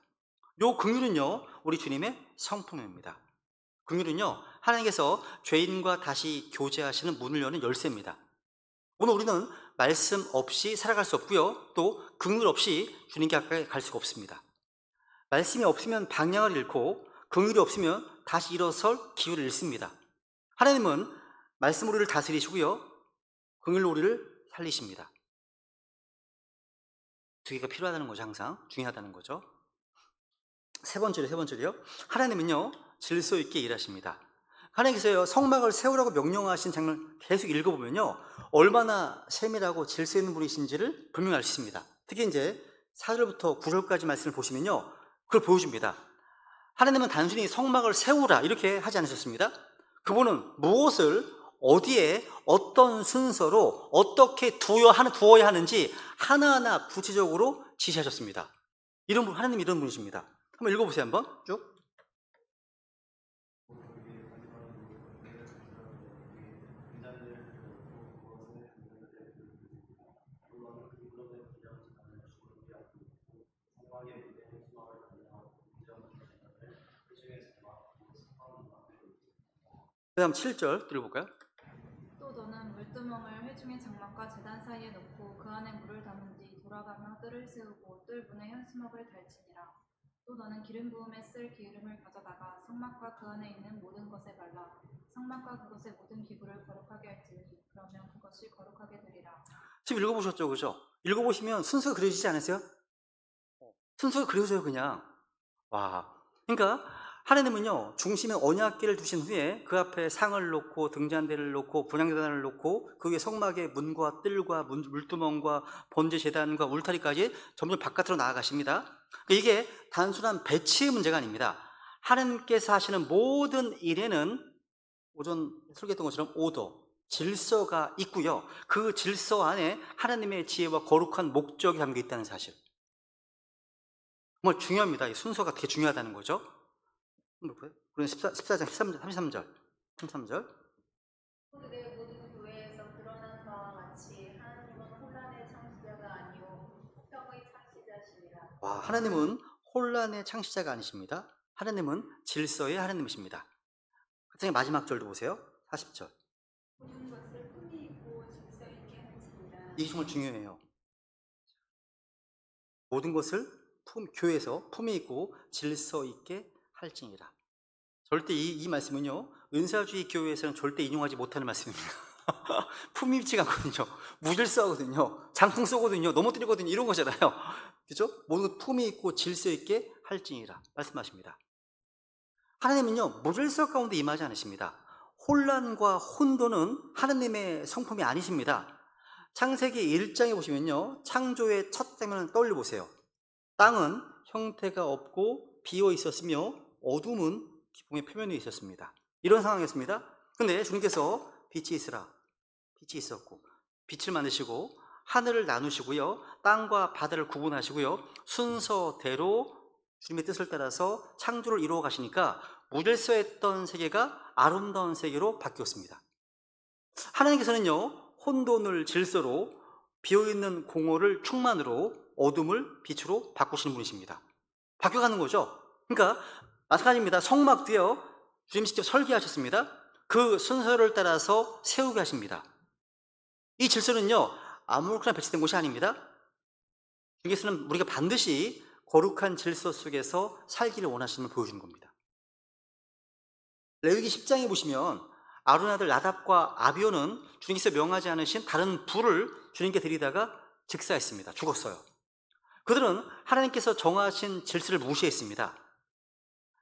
요 긍휼은요, 우리 주님의 성품입니다. 긍휼은요, 하나님께서 죄인과 다시 교제하시는 문을 여는 열쇠입니다. 오늘 우리는 말씀 없이 살아갈 수 없고요, 또 긍휼 없이 주님께 가까이 갈 수가 없습니다. 말씀이 없으면 방향을 잃고 긍휼이 없으면 다시 일어설 기회를 잃습니다. 하나님은 말씀으로 우리를 다스리시고요, 긍휼로 우리를 살리십니다. 두 개가 필요하다는 거죠. 항상 중요하다는 거죠. 세 번째로요, 하나님은요, 질서 있게 일하십니다. 하나님께서요, 성막을 세우라고 명령하신 장면 계속 읽어보면요, 얼마나 세밀하고 질서 있는 분이신지를 분명히 알 수 있습니다. 특히 이제 4절부터 9절까지 말씀을 보시면요, 그걸 보여줍니다. 하나님은 단순히 성막을 세우라 이렇게 하지 않으셨습니다. 그분은 무엇을 어디에 어떤 순서로 어떻게 두어야 하는지 하나하나 구체적으로 지시하셨습니다. 하나님 이런 분이십니다. 한번 읽어보세요. 한번 쭉. 그 다음 7절 들어볼까요?
또 너는 물두멍을 회중의 장막과 제단 사이에 놓고 그 안에 물을 담은 뒤 돌아가며 뜰을 세우고 뜰 문에 현수막을 달지니라. 또 너는 기름 부음에 쓸 기름을 가져다가 성막과 그 안에 있는 모든 것에 발라 성막과 그것의 모든 기구를 거룩하게 할지니 그러면 그것이 거룩하게 되리라.
지금 읽어보셨죠, 그죠? 읽어보시면 순서가 그려지지 않으세요? 순서가 그려져요, 그냥. 와. 그러니까 하나님은요, 중심에 언약궤를 두신 후에 그 앞에 상을 놓고 등잔대를 놓고 분향제단을 놓고 그 위에 성막의 문과 뜰과 물두멍과 번제 제단과 울타리까지 점점 바깥으로 나아가십니다. 이게 단순한 배치의 문제가 아닙니다. 하나님께서 하시는 모든 일에는 오전 설교했던 것처럼 오더, 질서가 있고요. 그 질서 안에 하나님의 지혜와 거룩한 목적이 담겨 있다는 사실. 정말 중요합니다. 이 순서가 되게 중요하다는 거죠. 그런 14장 33절.
그들의 모든 교회에서 드러난 바와 같이 하나님은 혼란의 창시자가 아니요 평의 창시자시니라.
와, 하나님은 혼란의 창시자가 아니십니다. 하나님은 질서의 하나님이십니다. 그 마지막 절도 보세요. 40절.
모든 것을 품위 있고 질서 있게 할지니라.
이게 정말 중요해요. 모든 것을 교회에서 품위 있고 질서 있게 할지니라. 절대 이 말씀은요, 은사주의 교회에서는 절대 인용하지 못하는 말씀입니다. 품위 있지가 않거든요. 무질서하거든요. 장풍 쏘거든요. 넘어뜨리거든요. 이런 거잖아요. 그죠? 모든 것 품위 있고 질서 있게 할지니라 말씀하십니다. 하나님은요, 무질서 가운데 임하지 않으십니다. 혼란과 혼돈은 하나님의 성품이 아니십니다. 창세기 1장에 보시면요, 창조의 첫 장면을 떠올려 보세요. 땅은 형태가 없고 비어 있었으며 어둠은 기쁨의 표면에 있었습니다. 이런 상황이었습니다. 근데 주님께서 빛이 있으라, 빛이 있었고 빛을 만드시고 하늘을 나누시고요, 땅과 바다를 구분하시고요, 순서대로 주님의 뜻을 따라서 창조를 이루어 가시니까 무질서했던 세계가 아름다운 세계로 바뀌었습니다. 하나님께서는요, 혼돈을 질서로, 비어있는 공허를 충만으로, 어둠을 빛으로 바꾸시는 분이십니다. 바뀌어가는 거죠. 그러니까 마찬가지입니다. 성막 뒤에요, 주님 직접 설계하셨습니다. 그 순서를 따라서 세우게 하십니다. 이 질서는요, 아무렇게나 배치된 곳이 아닙니다. 주님께서는 우리가 반드시 거룩한 질서 속에서 살기를 원하시는 걸 보여주는 겁니다. 레위기 10장에 보시면 아론 아들 나답과 아비오는 주님께서 명하지 않으신 다른 불을 주님께 드리다가 즉사했습니다. 죽었어요. 그들은 하나님께서 정하신 질서를 무시했습니다.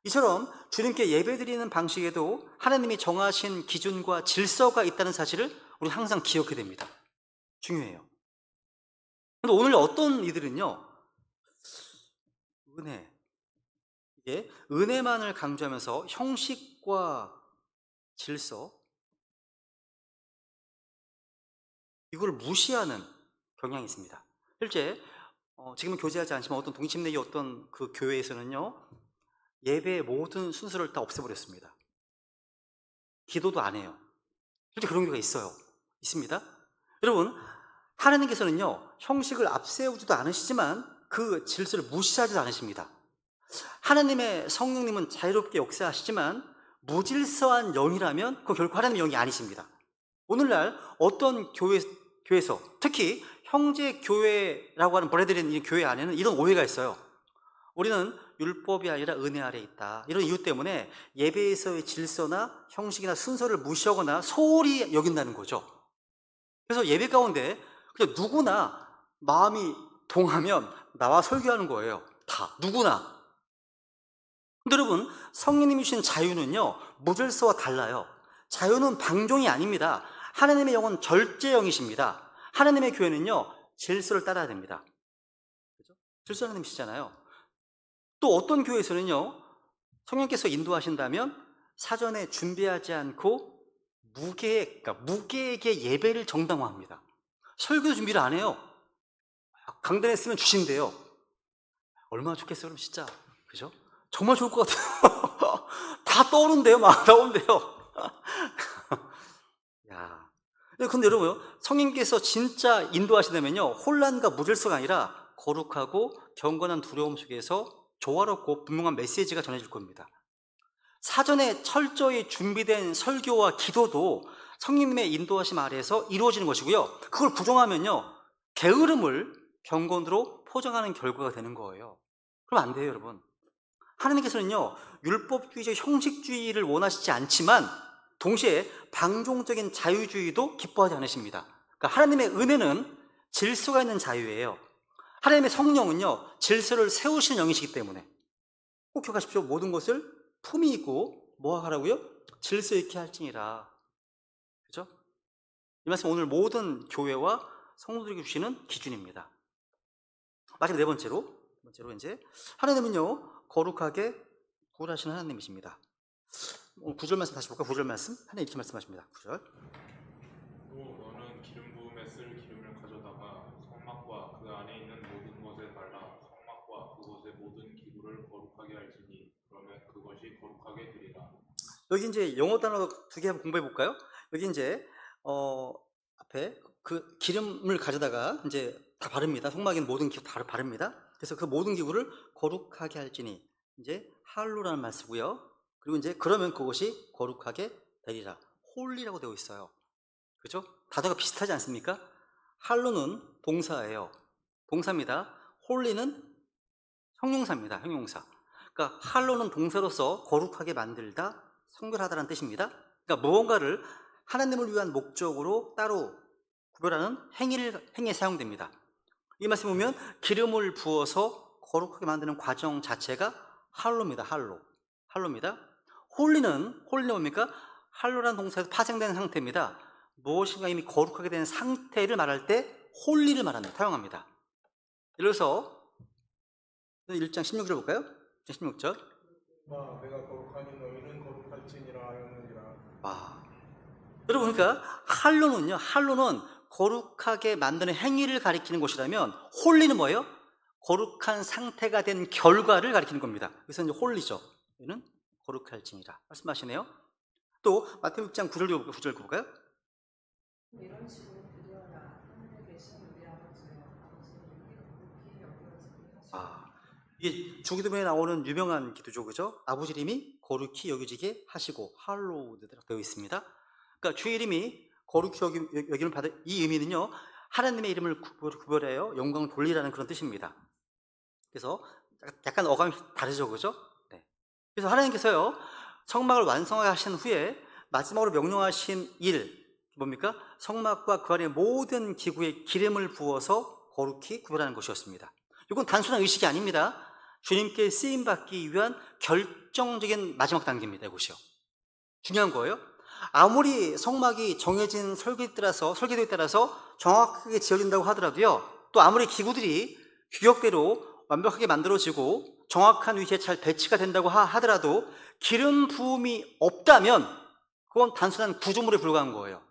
이처럼 주님께 예배드리는 방식에도 하나님이 정하신 기준과 질서가 있다는 사실을 우리 항상 기억해야 됩니다. 중요해요. 그런데 오늘 어떤 이들은요, 이게 은혜만을 강조하면서 형식과 질서, 이걸 무시하는 경향이 있습니다. 실제 지금은 교제하지 않지만 어떤 동침내의 어떤 그 교회에서는요, 예배의 모든 순서를 다 없애버렸습니다. 기도도 안 해요. 실제 그런 경우가 있습니다. 여러분, 하나님께서는요, 형식을 앞세우지도 않으시지만 그 질서를 무시하지도 않으십니다. 하나님의 성령님은 자유롭게 역사하시지만 무질서한 영이라면 그건 결코 하나님의 영이 아니십니다. 오늘날 어떤 교회에서, 특히 형제교회라고 하는 보내드리는 이 교회 안에는 이런 오해가 있어요. 우리는 율법이 아니라 은혜 아래에 있다. 이런 이유 때문에 예배에서의 질서나 형식이나 순서를 무시하거나 소홀히 여긴다는 거죠. 그래서 예배 가운데 그냥 누구나 마음이 동하면 나와 설교하는 거예요. 다, 누구나. 근데 여러분, 성령님이 주신 자유는요, 무질서와 달라요. 자유는 방종이 아닙니다. 하나님의 영은 절제영이십니다. 하나님의 교회는요, 질서를 따라야 됩니다. 그렇죠? 질서 하나님이시잖아요. 또 어떤 교회에서는요, 성령께서 인도하신다면 사전에 준비하지 않고 무계획의 예배를 정당화합니다. 설교 준비를 안 해요. 강단에 쓰면 주신대요. 얼마나 좋겠어요, 그럼 진짜. 그죠? 정말 좋을 것 같아요. 다 떠오른대요, 막 나온대요. 야. 근데 여러분, 성령께서 진짜 인도하시다면요, 혼란과 무질서가 아니라 거룩하고 경건한 두려움 속에서 조화롭고 분명한 메시지가 전해질 겁니다. 사전에 철저히 준비된 설교와 기도도 성령님의 인도하심 아래에서 이루어지는 것이고요, 그걸 부정하면요, 게으름을 경건으로 포장하는 결과가 되는 거예요. 그럼 안 돼요, 여러분. 하나님께서는요, 율법주의적 형식주의를 원하시지 않지만 동시에 방종적인 자유주의도 기뻐하지 않으십니다. 그러니까 하나님의 은혜는 질서가 있는 자유예요. 하나님의 성령은요, 질서를 세우시는 영이시기 때문에 꼭 기억하십시오. 모든 것을 품위 있고 뭐 하라고요? 질서 있게 할지니라. 그죠? 이 말씀 오늘 모든 교회와 성도들에게 주시는 기준입니다. 마지막 네 번째로 이제 하나님은요, 거룩하게 구원하시는 하나님이십니다. 오늘 9절 말씀 다시 볼까? 9절 말씀 하나님 이렇게 말씀하십니다. 9절.
또 너는 기름 부음에 쓸 기름을 가져다가 성막과 그 안에 있는 모든 것에 발라 성막과 그것의 모든 기구를 거룩하게 할지니 그러면 그것이 거룩하게 되리라.
여기 이제 영어 단어 두 개 한번 공부해 볼까요? 여기 이제 앞에 그 기름을 가져다가 이제 다 바릅니다. 성막인 모든 기구 다 바릅니다. 그래서 그 모든 기구를 거룩하게 할지니 이제 할로라는 말 쓰고요. 그리고 이제 그러면 그것이 거룩하게 되리라. 홀리라고 되어 있어요. 그죠? 단어가 비슷하지 않습니까? 할로는 동사예요. 동사입니다. 홀리는 형용사입니다. 형용사. 그러니까 할로는 동사로서 거룩하게 만들다, 성결하다라는 뜻입니다. 그러니까 무언가를 하나님을 위한 목적으로 따로 구별하는 행위에 사용됩니다. 이 말씀 보면 기름을 부어서 거룩하게 만드는 과정 자체가 할로입니다. 할로입니다. 홀리는 뭡니까? 할로라는 동사에서 파생된 상태입니다. 무엇인가 이미 거룩하게 된 상태를 말할 때 홀리를 말합니다. 사용합니다. 예를 들어서 1장 16절 볼까요? 16절.
내가 거룩하니 너희는 거룩할지니라 하였느니라.
여러분 그러니까 할로는 거룩하게 만드는 행위를 가리키는 것이라면 홀리는 뭐예요? 거룩한 상태가 된 결과를 가리키는 겁니다. 그래서 이제 홀리죠. 이는 거룩할지니라 말씀하시네요. 또 마태복음 6장 9절 볼까요?
이런 식으로 기도하라. 하늘에 계신 우리 아버지여, 아버지님께 높이 여겨지게 하시고.
이게 주기도문에 나오는 유명한 기도죠, 그죠? 아버지님이 거룩히 여겨지게 하시고 할로우드라고 되어 있습니다. 그러니까 주의 이름이 거룩히 여김을 받을 이 의미는요, 하나님의 이름을 구별하여 영광을 돌리라는 그런 뜻입니다. 그래서 약간 어감이 다르죠, 그죠? 네. 그래서 하나님께서요, 성막을 완성하게 하신 후에 마지막으로 명령하신 일 뭡니까? 성막과 그 안에 모든 기구에 기름을 부어서 거룩히 구별하는 것이었습니다. 이건 단순한 의식이 아닙니다. 주님께 쓰임받기 위한 결정적인 마지막 단계입니다. 이것이요. 중요한 거예요. 아무리 성막이 정해진 설계도에 따라서 정확하게 지어진다고 하더라도요, 또 아무리 기구들이 규격대로 완벽하게 만들어지고 정확한 위치에 잘 배치가 된다고 하더라도 기름 부음이 없다면 그건 단순한 구조물에 불과한 거예요.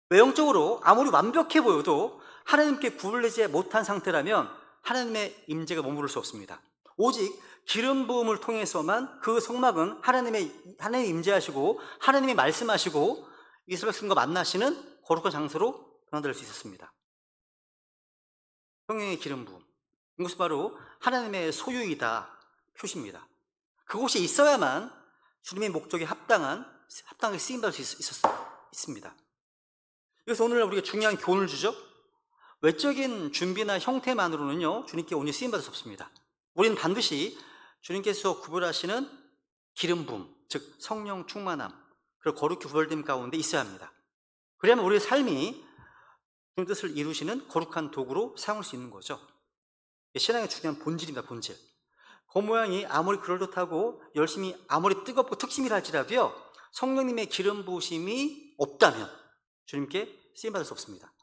외형적으로 아무리 완벽해 보여도 하나님께 구별되지 못한 상태라면 하나님의 임재가 머무를 수 없습니다. 오직 기름 부음을 통해서만 그 성막은 하나님이 임재하시고 하나님이 말씀하시고 이스라엘 백성과 만나시는 거룩한 장소로 변화될 수 있었습니다. 성령의 기름 부음, 이것은 바로 하나님의 소유이다 표시입니다. 그곳이 있어야만 주님의 목적에 합당하게 쓰임받을 수 있습니다. 그래서 오늘 우리가 중요한 교훈을 주죠. 외적인 준비나 형태만으로는요, 주님께 온전히 쓰임받을 수 없습니다. 우리는 반드시 주님께서 구별하시는 기름 부음, 즉 성령 충만함, 그리고 거룩히 구별됨 가운데 있어야 합니다. 그래야만 우리의 삶이 주님 뜻을 이루시는 거룩한 도구로 사용할 수 있는 거죠. 신앙의 중요한 본질입니다. 본질. 겉모양이 아무리 그럴듯하고 열심히 아무리 뜨겁고 특심이라 할지라도요, 성령님의 기름 부으심이 없다면 주님께 쓰임받을 수 없습니다.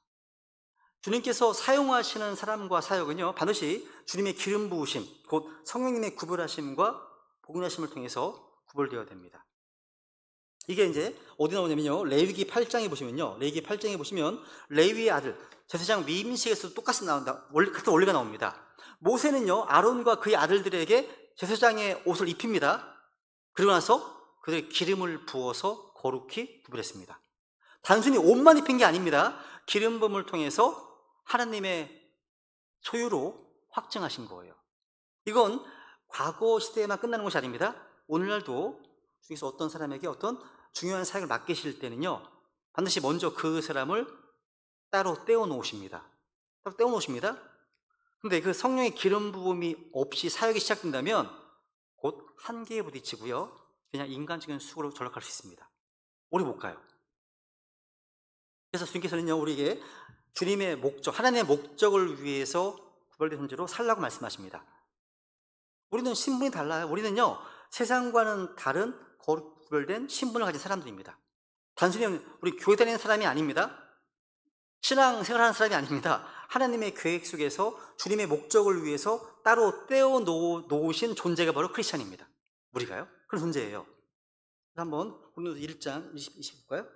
주님께서 사용하시는 사람과 사역은요, 반드시 주님의 기름 부으심, 곧 성령님의 구별하심과 복음하심을 통해서 구별되어야 됩니다. 이게 이제 어디 나오냐면요, 레위기 8장에 보시면요, 레위의 아들 제사장 위임식에서 똑같이 나온다. 같은 원리가 나옵니다. 모세는요, 아론과 그의 아들들에게 제사장의 옷을 입힙니다. 그리고 나서 그들의 기름을 부어서 거룩히 구별했습니다. 단순히 옷만 입힌 게 아닙니다. 기름 부음을 통해서 하나님의 소유로 확증하신 거예요. 이건 과거 시대에만 끝나는 것이 아닙니다. 오늘날도 주께서 어떤 사람에게 어떤 중요한 사역을 맡기실 때는요, 반드시 먼저 그 사람을 따로 떼어놓으십니다. 근데 그 성령의 기름 부음이 없이 사역이 시작된다면 곧 한계에 부딪히고요. 그냥 인간적인 수고로 전락할 수 있습니다. 오래 못 가요. 그래서 주님께서는요, 우리에게 주님의 목적, 하나님의 목적을 위해서 구별된 존재로 살라고 말씀하십니다. 우리는 신분이 달라요. 우리는요, 세상과는 다른 구별된 신분을 가진 사람들입니다. 단순히 우리 교회 다니는 사람이 아닙니다. 신앙생활하는 사람이 아닙니다. 하나님의 계획 속에서 주님의 목적을 위해서 따로 떼어 놓으신 존재가 바로 크리스찬입니다. 우리가요? 그런 존재예요. 한번 오늘 1장 20 볼까요?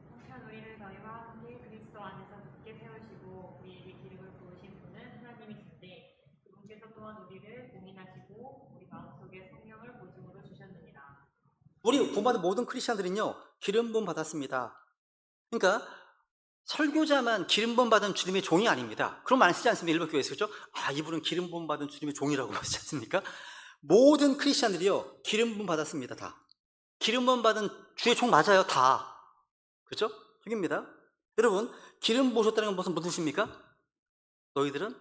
한편 우리를 너희와 함께 그리스도 안에서 굳게 세우시고 우리에게 기름을 부으신 분은 하나님이신데 그분께서 또한 우리를 공인하시고 우리 마음속에 성령을 보증으로 주셨느니라.
우리 구원받은 모든 크리스찬들은요, 기름 부음 받았습니다. 그러니까 설교자만 기름 부음 받은 주님의 종이 아닙니다. 그런 말 쓰지 않습니까? 일본 교회에서. 그렇죠? 아, 이분은 기름 부음 받은 주님의 종이라고 하지 않습니까? 모든 크리스찬들이요, 기름 부음 받았습니다. 다. 기름 부음 받은 주의 종 맞아요. 다. 그렇죠? 저기입니다. 여러분, 기름 부으셨다는 건 무슨 뜻입니까? 너희들은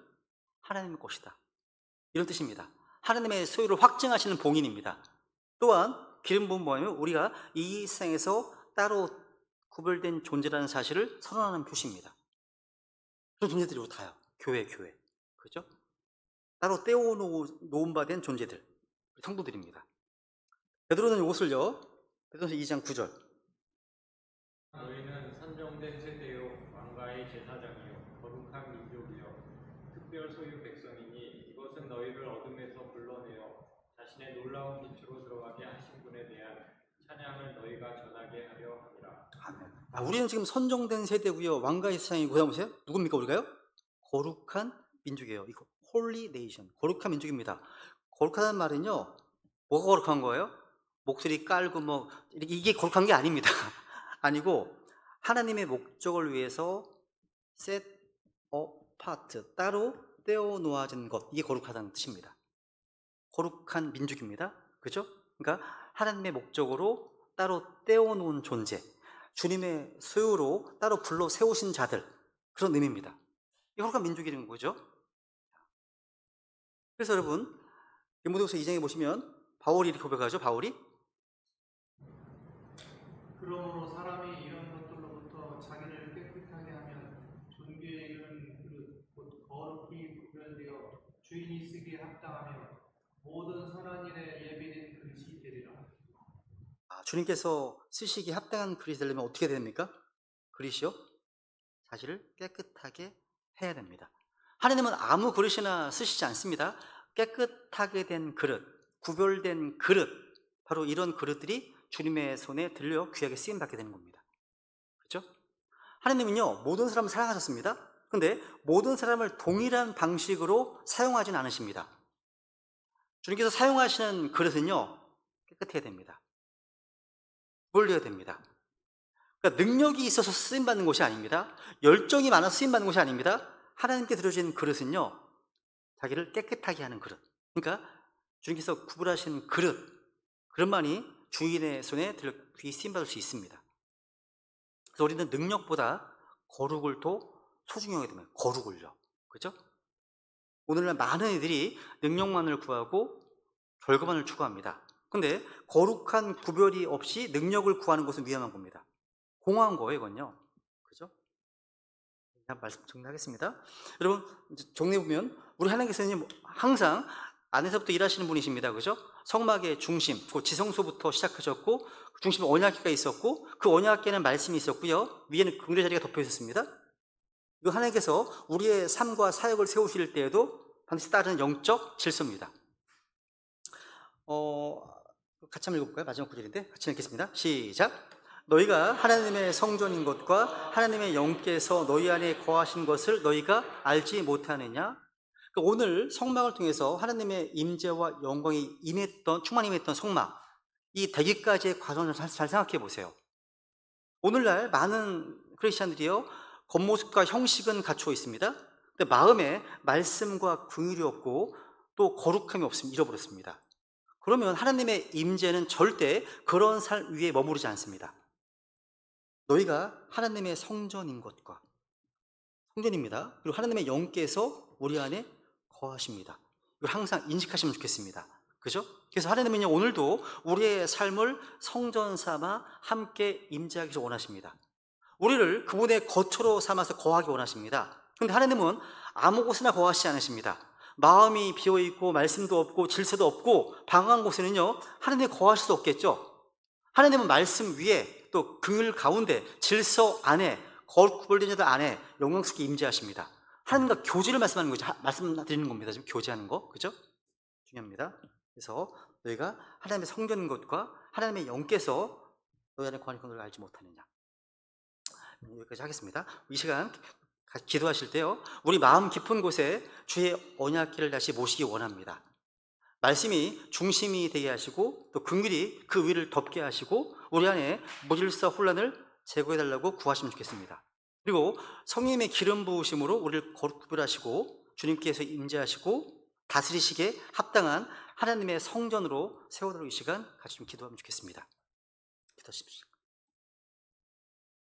하나님의 것이다. 이런 뜻입니다. 하나님의 소유를 확증하시는 봉인입니다. 또한 기름 부음 뭐냐면 우리가 이 세상에서 따로 구별된 존재라는 사실을 선언하는 표시입니다. 그런 존재들이 다요. 교회. 그렇죠? 따로 떼어 놓은 바 된 존재들, 성도들입니다. 베드로는 이것을요, 베드로서 2장 9절.
너희는 선정된 세대요 왕가의 제사장이요 거룩한 민족이요 특별 소유 백성이니 이것은 너희를 어둠에서 불러내어 자신의 놀라운 빛으로 들어가게 하신 분에 대한 찬양을 너희가 전하게 하려 함이라.
아멘. 우리는 지금 선정된 세대고요, 왕가의 세상이고, 그다음 보세요. 누굽니까 우리가요? 거룩한 민족이에요. 이거 홀리 네이션, 거룩한 민족입니다. 거룩하다는 말은요, 뭐가 거룩한 거예요? 목소리 깔고 뭐 이게 거룩한 게 아닙니다. 아니고 하나님의 목적을 위해서 set apart, 따로 떼어 놓아진 것, 이게 거룩하다는 뜻입니다. 거룩한 민족입니다. 그죠? 그러니까 하나님의 목적으로 따로 떼어 놓은 존재, 주님의 소유로 따로 불러 세우신 자들, 그런 의미입니다. 이 거룩한 민족이라는 거죠. 그래서 여러분, 디모데후서 2장에 보시면 바울이 이렇게 고백하죠. 바울이
그러므로 사람이 이런 것들로부터 자기를 깨끗하게 하면 존귀에 이르는 그릇 곧 거룩히 구별되어 주인이 쓰기에 합당하며 모든 선한 일에 예비된 그릇이 되리라.
주님께서 쓰시기에 합당한 그릇이 되려면 어떻게 됩니까? 그릇이요? 자신을 깨끗하게 해야 됩니다. 하나님은 아무 그릇이나 쓰시지 않습니다. 깨끗하게 된 그릇, 구별된 그릇, 바로 이런 그릇들이 주님의 손에 들려 귀하게 쓰임받게 되는 겁니다. 그렇죠? 하나님은요, 모든 사람을 사랑하셨습니다. 근데 모든 사람을 동일한 방식으로 사용하지는 않으십니다. 주님께서 사용하시는 그릇은요, 깨끗해야 됩니다. 구별되어야 됩니다. 그러니까 능력이 있어서 쓰임받는 것이 아닙니다. 열정이 많아서 쓰임받는 것이 아닙니다. 하나님께 드려진 그릇은요, 자기를 깨끗하게 하는 그릇. 그러니까 주님께서 구별하신 그릇만이 주인의 손에 들려 귀히 쓰임받을 수 있습니다. 그래서 우리는 능력보다 거룩을 더 소중히 여기게 됩니다. 거룩을요. 그렇죠? 오늘날 많은 이들이 능력만을 구하고 결과만을 추구합니다. 근데 거룩한 구별이 없이 능력을 구하는 것은 위험한 겁니다. 공허한 거예요, 이건요. 그죠? 말씀 정리하겠습니다. 여러분, 정리해 보면 우리 하나님께서는 항상 안에서부터 일하시는 분이십니다. 그죠? 성막의 중심, 그 지성소부터 시작하셨고 중심에 언약궤가 있었고 그 언약궤는 말씀이 있었고요. 위에는 긍휼의 자리가 덮여 있었습니다. 이거 하나님께서 우리의 삶과 사역을 세우실 때에도 반드시 따르는 영적 질서입니다. 같이 한번 읽어볼까요? 마지막 구절인데 같이 읽겠습니다. 시작. 너희가 하나님의 성전인 것과 하나님의 영께서 너희 안에 거하신 것을 너희가 알지 못하느냐? 오늘 성막을 통해서 하나님의 임재와 영광이 충만히 임했던 성막, 이 되기까지의 과정을 잘 생각해 보세요. 오늘날 많은 크리스찬들이요, 겉모습과 형식은 갖추어 있습니다. 근데 마음에 말씀과 긍휼이 없고 또 거룩함이 없으면 잃어버렸습니다. 그러면 하나님의 임재는 절대 그런 삶 위에 머무르지 않습니다. 너희가 하나님의 성전인 것과 성전입니다. 그리고 하나님의 영께서 우리 안에 거하십니다. 이걸 항상 인식하시면 좋겠습니다. 그죠? 그래서 하나님은요, 오늘도 우리의 삶을 성전 삼아 함께 임재하기 원하십니다. 우리를 그분의 거처로 삼아서 거하기 원하십니다. 그런데 하나님은 아무 곳이나 거하시지 않으십니다. 마음이 비어있고 말씀도 없고 질서도 없고 방황한 곳에는요, 하나님이 거하실 수 없겠죠. 하나님은 말씀 위에 또 긍휼 가운데 질서 안에 구별된 자들 안에 영광스럽게 임재하십니다. 하나님과 교제를 말씀하는 거죠. 말씀드리는 겁니다. 지금 교제하는 거, 그죠? 중요합니다. 그래서 너희가 하나님의 성전인 것과 하나님의 영께서 너희 안에 거하는 것을 알지 못하느냐. 여기까지 하겠습니다. 이 시간 기도하실 때요, 우리 마음 깊은 곳에 주의 언약궤를 다시 모시기 원합니다. 말씀이 중심이 되게 하시고 또 긍휼이 그 위를 덮게 하시고 우리 안에 무질서 혼란을 제거해달라고 구하시면 좋겠습니다. 그리고 성령님의 기름 부으심으로 우리를 구별하시고 주님께서 임재하시고 다스리시기에 합당한 하나님의 성전으로 세워달라고 이 시간 같이 좀 기도하면 좋겠습니다. 기도하십시오.